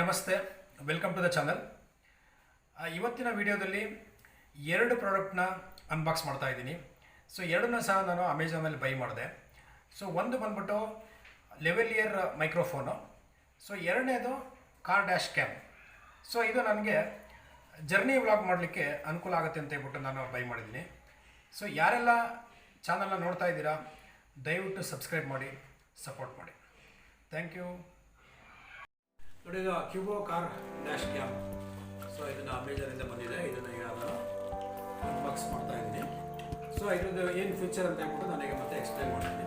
ನಮಸ್ತೆ, welcome to the channel. ಇವತ್ತಿನ ವಿಡಿಯೋದಲ್ಲಿ ಎರಡು ಪ್ರಾಡಕ್ಟ್ನ ಅನ್ಬಾಕ್ಸ್ ಮಾಡ್ತಾ ಇದ್ದೀನಿ. ಸೊ ಎರಡನ್ನೂ ಸಹ ನಾನು ಅಮೆಝಾನಲ್ಲಿ ಬೈ ಮಾಡಿದೆ. ಸೊ ಒಂದು ಬಂದ್ಬಿಟ್ಟು ಲೆವೆಲಿಯರ್ ಮೈಕ್ರೋಫೋನು, ಸೊ ಎರಡನೇದು ಕಾರ್ ಡ್ಯಾಶ್ ಕ್ಯಾಮ್. ಸೊ ಇದು ನನಗೆ ಜರ್ನಿ ವ್ಲಾಗ್ ಮಾಡಲಿಕ್ಕೆ ಅನುಕೂಲ ಆಗುತ್ತೆ ಅಂತ ಹೇಳ್ಬಿಟ್ಟು ನಾನು ಬೈ ಮಾಡಿದ್ದೀನಿ. ಸೊ ಯಾರೆಲ್ಲ ಚಾನಲ್ನ ನೋಡ್ತಾ ಇದ್ದೀರಾ, ದಯವಿಟ್ಟು ಸಬ್ಸ್ಕ್ರೈಬ್ ಮಾಡಿ, ಸಪೋರ್ಟ್ ಮಾಡಿ. Thank you. ನೋಡಿ, ಇದು Qubo car dash cam. So ಇದನ್ನು ಅಮೆಝಾನಿಂದ ಬಂದಿದೆ. ಇದನ್ನು ಈಗ ನಾನು ಅನ್ಬಾಕ್ಸ್ ಮಾಡ್ತಾ ಇದ್ದೀನಿ. ಸೊ ಇದ್ರದ್ದು ಏನು ಫೀಚರ್ ಅಂತ ಹೇಳ್ಬಿಟ್ಟು ನನಗೆ ಮತ್ತೆ ಎಕ್ಸ್ಪ್ಲೈನ್ ಮಾಡ್ತೀನಿ.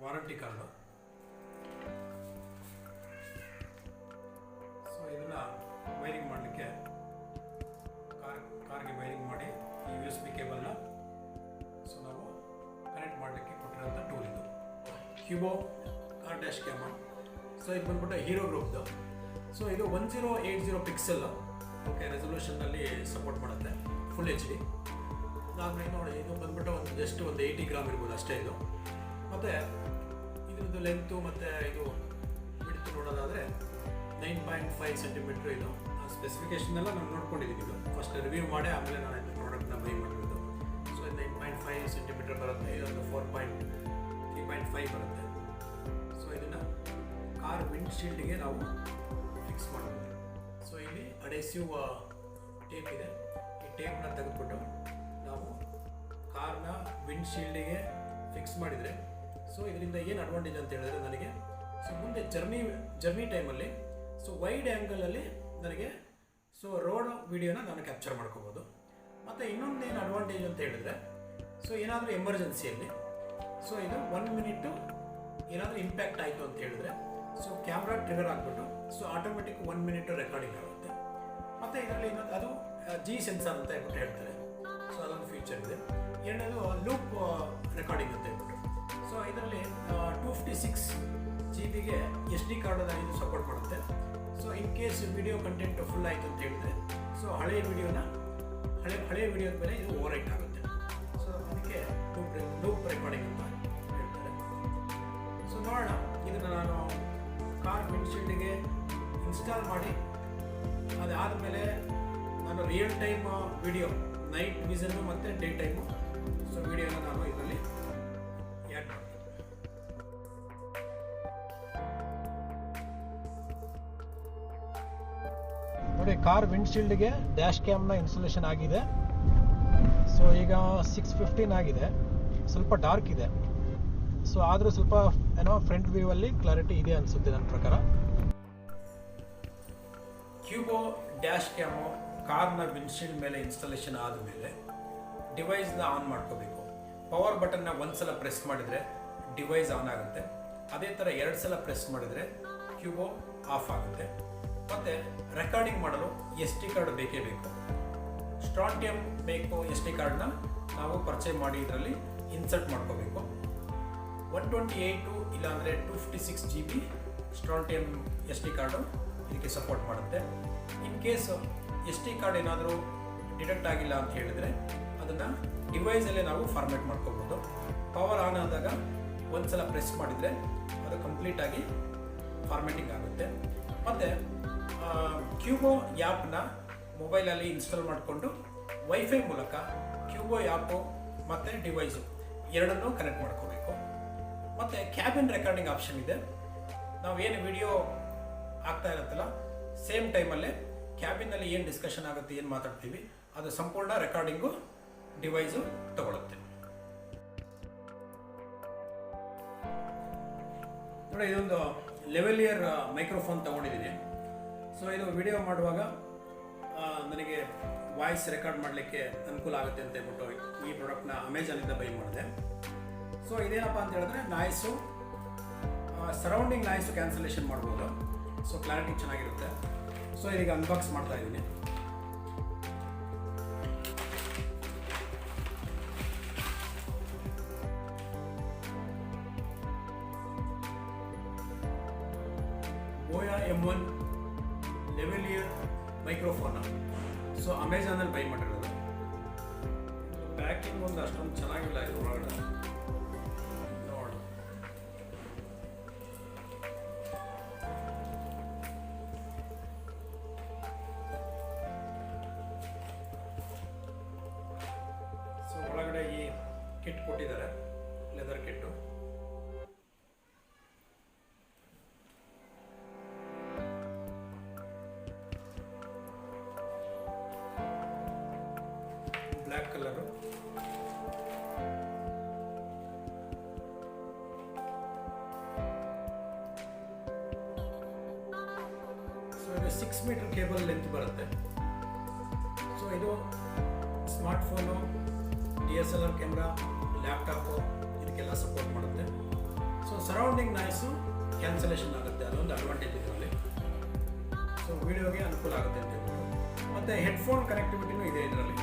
Warranty card. ಸೊ ಇದನ್ನು ವೈರಿಂಗ್ ಮಾಡಲಿಕ್ಕೆ ಕಾರ್ಗೆ ವೈರಿಂಗ್ ಮಾಡಿ ಈ USB ಕೇಬಲ್ನ ಸೊ ನಾವು ಕನೆಕ್ಟ್ ಮಾಡಲಿಕ್ಕೆ ಕೊಟ್ಟಿರೋಂಥ ಟೂಲ್ ಇದು Qubo car dash camera. So ಇದು ಬಂದ್ಬಿಟ್ಟು ಹೀರೋ ಗ್ರೂಪ್ದು. ಸೊ ಇದು 1080 ಪಿಕ್ಸೆಲ್ ಓಕೆ ರೆಸೊಲ್ಯೂಷನ್ನಲ್ಲಿ ಸಪೋರ್ಟ್ ಮಾಡುತ್ತೆ, ಫುಲ್ HD. ಅದಾದ್ಮೇಲೆ ನೋಡಿ, ಇದು ಬಂದ್ಬಿಟ್ಟು ಜಸ್ಟ್ ಒಂದು 80 ಗ್ರಾಮ್ ಇರ್ಬೋದು ಅಷ್ಟೇ ಇದು. ಮತ್ತು ಇದ್ರದ್ದು ಲೆಂತು ಮತ್ತು ಇದು ಬಿಡ್ತು ನೋಡೋದಾದರೆ 9.5 ಸೆಂಟಿಮೀಟ್ರ್. ಇದು ಸ್ಪೆಸಿಫಿಕೇಶನ್ ಎಲ್ಲ ನಾನು ನೋಡ್ಕೊಂಡಿದ್ದೀನಿ. ಇದು ಫಸ್ಟ್ ರಿವ್ಯೂ ಮಾಡಿ ಆಮೇಲೆ ನಾನು ಇದು ಪ್ರಾಡಕ್ಟ್ನ ಬೈ ಮಾಡಿರೋದು. ಸೊ 9.5 ಸೆಂಟಿಮೀಟ್ರ್ ಬರುತ್ತೆ. ಇದೊಂದು 3.5 ಬರುತ್ತೆ. ಸೊ ಇದನ್ನು ಕಾರ್ ವಿಂಡ್ಶೀಲ್ಡ್ಗೆ ನಾವು ಫಿಕ್ಸ್ ಮಾಡಬಹುದು. ಸೊ ಇಲ್ಲಿ ಅಡೆಸಿವ್ ಟೇಪ್ ಇದೆ. ಈ ಟೇಪ್ನ ತೆಗೆದುಬಿಟ್ಟು ನಾವು ಕಾರ್ನ ವಿಂಡ್ಶೀಲ್ಡಿಗೆ ಫಿಕ್ಸ್ ಮಾಡಿದರೆ ಸೊ ಇದರಿಂದ ಏನು ಅಡ್ವಾಂಟೇಜ್ ಅಂತ ಹೇಳಿದ್ರೆ ನನಗೆ ಸೊ ಮುಂದೆ ಜರ್ನಿ ಟೈಮಲ್ಲಿ ಸೊ ವೈಡ್ ಆ್ಯಂಗಲಲ್ಲಿ ನನಗೆ ಸೊ ರೋಡ್ ವಿಡಿಯೋನ ನಾನು ಕ್ಯಾಪ್ಚರ್ ಮಾಡ್ಕೋಬೋದು. ಮತ್ತು ಇನ್ನೊಂದು ಏನು ಅಡ್ವಾಂಟೇಜ್ ಅಂತ ಹೇಳಿದ್ರೆ ಸೊ ಏನಾದರೂ ಎಮರ್ಜೆನ್ಸಿಯಲ್ಲಿ ಸೊ ಇದು 1 ಮಿನಿಟು ಏನಾದರೂ ಇಂಪ್ಯಾಕ್ಟ್ ಆಯಿತು ಅಂತ ಹೇಳಿದ್ರೆ ಸೊ ಕ್ಯಾಮ್ರಾ ಟ್ರಿಗರ್ ಆಗಿಬಿಟ್ಟು ಸೊ ಆಟೋಮೆಟಿಕ್ 1 ಮಿನಿಟ್ ರೆಕಾರ್ಡಿಂಗ್ ಆಗುತ್ತೆ. ಮತ್ತು ಇದರಲ್ಲಿ ಇನ್ನೊಂದು ಅದು G ಸೆನ್ಸಾರ್ ಅಂತ ಹೇಳ್ಬಿಟ್ಟು ಹೇಳ್ತಾರೆ. ಸೊ ಅದೊಂದು ಫೀಚರ್ ಇದೆ. ಎರಡನೇದು ಲೂಪ್ ರೆಕಾರ್ಡಿಂಗ್ ಅಂತ ಹೇಳ್ಬಿಟ್ಟು. ಸೊ ಇದರಲ್ಲಿ 256 GB SD ಕಾರ್ಡನ್ನು ಇದು ಸಪೋರ್ಟ್ ಮಾಡುತ್ತೆ. So in case video content full ಆಯಿತು ಅಂತ ಹೇಳಿದ್ರೆ ಸೊ ಹಳೆಯ ವಿಡಿಯೋದ ಮೇಲೆ ಇದು ಓವರ್ ರೈಟ್ ಆಗುತ್ತೆ. ಸೊ ಅದಕ್ಕೆ ಲೂಪ್ ರೆಕಾರ್ಡಿಂಗ್ ಅಂತ ಹೇಳ್ತಾರೆ. ಸೊ ನೋಡೋಣ, ಇದನ್ನು ನಾನು ಕಾರ್ ವಿಂಡ್ಶೀಲ್ಡಿಗೆ ಇನ್ಸ್ಟಾಲ್ ಮಾಡಿ ಅದಾದಮೇಲೆ ನಾನು real time video, night vision ಮತ್ತು ಡೇ ಟೈಮು ಸೊ ವಿಡಿಯೋನ ನಾನು ಇದರಲ್ಲಿ ಆ್ಯಡ್ ಮಾಡ್ತೀನಿ. ನೋಡಿ, ಕಾರ್ ವಿಂಡ್ಶೀಲ್ಡ್ಗೆ ಡ್ಯಾಶ್ ಕ್ಯಾಮ್ನ ಇನ್ಸ್ಟಾಲೇಷನ್ ಆಗಿದೆ. ಸೊ ಈಗ 6:15 ಆಗಿದೆ. ಸ್ವಲ್ಪ ಡಾರ್ಕ್ ಇದೆ. ಸೊ ಆದರೂ ಸ್ವಲ್ಪ ಫ್ರಂಟ್ ವ್ಯೂ ಅಲ್ಲಿ ಕ್ಲಾರಿಟಿ ಇದೆ ಅನಿಸುತ್ತೆ ನನ್ನ ಪ್ರಕಾರ. ಕ್ಯೂಬೋ ಡ್ಯಾಶ್ ಕ್ಯಾಮು ಕಾರ್ನ ವಿಂಡ್ಶೀಲ್ಡ್ ಮೇಲೆ ಇನ್ಸ್ಟಾಲೇಷನ್ ಆದಮೇಲೆ ಡಿವೈಸ್ನ ಆನ್ ಮಾಡ್ಕೋಬೇಕು. ಪವರ್ ಬಟನ್ನ ಒಂದು ಸಲ ಪ್ರೆಸ್ ಮಾಡಿದರೆ ಡಿವೈಸ್ ಆನ್ ಆಗುತ್ತೆ. ಅದೇ ಥರ 2 ಸಲ ಪ್ರೆಸ್ ಮಾಡಿದರೆ ಕ್ಯೂಬೋ ಆಫ್ ಆಗುತ್ತೆ. ಮತ್ತು ರೆಕಾರ್ಡಿಂಗ್ ಮಾಡಲು SD ಕಾರ್ಡ್ ಬೇಕೇ ಬೇಕು. ಸ್ಟ್ರಾಂಟಿಯಂ ಬೇಕು SD ಕಾರ್ಡ್ನ ನಾವು ಪರ್ಚೇಸ್ ಮಾಡಿ ಇದರಲ್ಲಿ ಇನ್ಸರ್ಟ್ ಮಾಡ್ಕೋಬೇಕು. 128 ಇಲ್ಲಾಂದರೆ 256 GB ಸ್ಟ್ರಾಂಟಿಯಂ SD ಕಾರ್ಡು ಇದಕ್ಕೆ ಸಪೋರ್ಟ್ ಮಾಡುತ್ತೆ. ಇನ್ ಕೇಸ್ SD ಕಾರ್ಡ್ ಏನಾದರೂ ಡಿಟೆಕ್ಟ್ ಆಗಿಲ್ಲ ಅಂತ ಹೇಳಿದರೆ ಅದನ್ನು ಡಿವೈಸಲ್ಲೇ ನಾವು ಫಾರ್ಮ್ಯಾಟ್ ಮಾಡ್ಕೋಬೋದು. ಪವರ್ ಆನ್ ಆದಾಗ ಒಂದು ಸಲ ಪ್ರೆಸ್ ಮಾಡಿದರೆ ಅದು ಕಂಪ್ಲೀಟಾಗಿ ಫಾರ್ಮ್ಯಾಟಿಂಗ್ ಆಗುತ್ತೆ. ಮತ್ತು ಕ್ಯೂಬೋ ಆ್ಯಪ್ನ ಮೊಬೈಲಲ್ಲಿ ಇನ್ಸ್ಟಾಲ್ ಮಾಡಿಕೊಂಡು ವೈಫೈ ಮೂಲಕ ಕ್ಯೂಬೋ ಆ್ಯಪು ಮತ್ತು ಡಿವೈಸು ಎರಡನ್ನೂ ಕನೆಕ್ಟ್ ಮಾಡ್ಕೋಬೇಕು. ಮತ್ತು ಕ್ಯಾಬಿನ್ ರೆಕಾರ್ಡಿಂಗ್ ಆಪ್ಷನ್ ಇದೆ. ನಾವೇನು ವಿಡಿಯೋ ಆಗ್ತಾ ಇರುತ್ತಲ್ಲ ಸೇಮ್ ಟೈಮಲ್ಲೇ ಕ್ಯಾಬಿನಲ್ಲಿ ಏನು ಡಿಸ್ಕಷನ್ ಆಗುತ್ತೆ, ಏನು ಮಾತಾಡ್ತೀವಿ, ಅದು ಸಂಪೂರ್ಣ ರೆಕಾರ್ಡಿಂಗು ಡಿವೈಸು ತಗೊಳುತ್ತೆ. ನೋಡಿ, ಇದೊಂದು ಲೆವೆಲಿಯರ್ ಮೈಕ್ರೋಫೋನ್ ತಗೊಂಡಿದ್ದೀನಿ. ಸೊ ಇದು ವಿಡಿಯೋ ಮಾಡುವಾಗ ನನಗೆ ವಾಯ್ಸ್ ರೆಕಾರ್ಡ್ ಮಾಡಲಿಕ್ಕೆ ಅನುಕೂಲ ಆಗುತ್ತೆ ಅಂತ ಹೇಳ್ಬಿಟ್ಟು ಈ ಪ್ರಾಡಕ್ಟ್ನ ಅಮೆಝಾನಿಂದ ಬೈ ಮಾಡಿದೆ. ಸೊ ಇದೇನಪ್ಪ ಅಂತ ಹೇಳಿದ್ರೆ ನಾಯ್ಸು, ಸರೌಂಡಿಂಗ್ ನಾಯ್ಸು ಕ್ಯಾನ್ಸಲೇಷನ್ ಮಾಡ್ಬೋದು. ಸೊ ಕ್ಲಾರಿಟಿ ಚೆನ್ನಾಗಿರುತ್ತೆ. ಸೊ ಇದೀಗ ಅನ್ಬಾಕ್ಸ್ ಮಾಡ್ತಾ ಇದ್ದೀನಿ. ಬೋಯಾ M1 ಲೆವೆಲಿಯರ್ ಮೈಕ್ರೋಫೋನ್. ಸೊ ಅಮೆಝಾನಲ್ಲಿ ಬೈ ಮಾಡಿರೋದು. ಪ್ಯಾಕಿಂಗ್ ಒಂದು ಅಷ್ಟೊಂದು ಚೆನ್ನಾಗಿಲ್ಲ ಇದು ಒಳಗಡೆ. ನೋಡಿ, ಸೊ ಒಳಗಡೆ ಈ ಕಿಟ್ ಕೊಟ್ಟಿದ್ದಾರೆ, leather kit. Black colour. So ಇದು 6 ಮೀಟರ್ ಕೇಬಲ್ ಲೆಂತ್ ಬರುತ್ತೆ. ಸೊ ಇದು ಸ್ಮಾರ್ಟ್ಫೋನು, DSLR ಕ್ಯಾಮ್ರಾ, ಲ್ಯಾಪ್ಟಾಪು ಇದಕ್ಕೆಲ್ಲ ಸಪೋರ್ಟ್ ಮಾಡುತ್ತೆ. ಸೊ ಸರೌಂಡಿಂಗ್ ನಾಯ್ಸು ಕ್ಯಾನ್ಸಲೇಷನ್ ಆಗುತ್ತೆ, ಅದೊಂದು ಅಡ್ವಾಂಟೇಜ್ ಇದರಲ್ಲಿ. ಸೊ ವಿಡಿಯೋಗೆ ಅನುಕೂಲ ಆಗುತ್ತೆ ಅಂತ ಹೇಳ್ಬಿಟ್ಟು. ಮತ್ತು ಹೆಡ್ಫೋನ್ ಕನೆಕ್ಟಿವಿಟಿನೂ ಇದೆ ಇದರಲ್ಲಿ.